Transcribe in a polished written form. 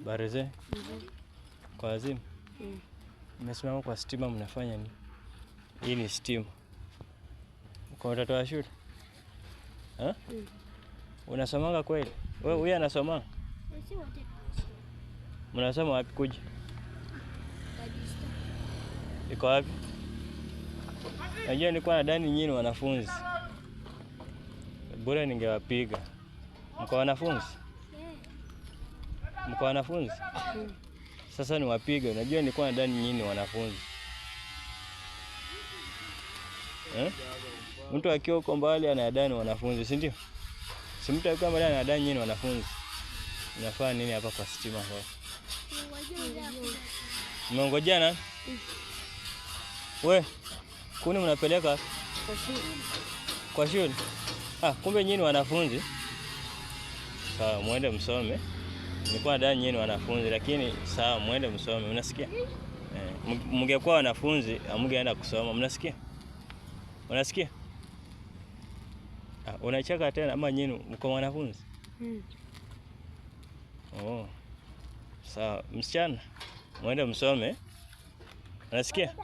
Barize? Kwa wazimu? Mmesimama kwa stima mnafanya nini? Hii ni stima. Kwa watoto wa shule? Unasomanga kweli? Wewe huyu anasomanga? Mnasoma wapi kuja? Iko wapi? Najua nilikuwa nadhani nyinyi wanafunzi. Bora ningewapiga. Mko wanafunzi? Mko wanafunzi? Sasa niwapige. Unajua nilikuwa nadhani nyinyi wanafunzi. Mtu akiwa huko mbali anadhani wanafunzi, si ndio? Si mtu akiwa mbali anadhani nyinyi wanafunzi. Mnafanya nini hapa kwa stima hapa? Mnangojea nani? We, kuni mnapeleka kwa shule? Kumbe nyinyi wanafunzi. Sawa, muende msome. Nilikuwa nadhani nyinyi wanafunzi, lakini sawa, muende msome. Unasikia? Mngekuwa wanafunzi, hamngeenda kusoma. Mnasikia? Unasikia? Unacheka tena ama nyinyi mko wanafunzi? Sawa, msichana, muende msome. Unasikia?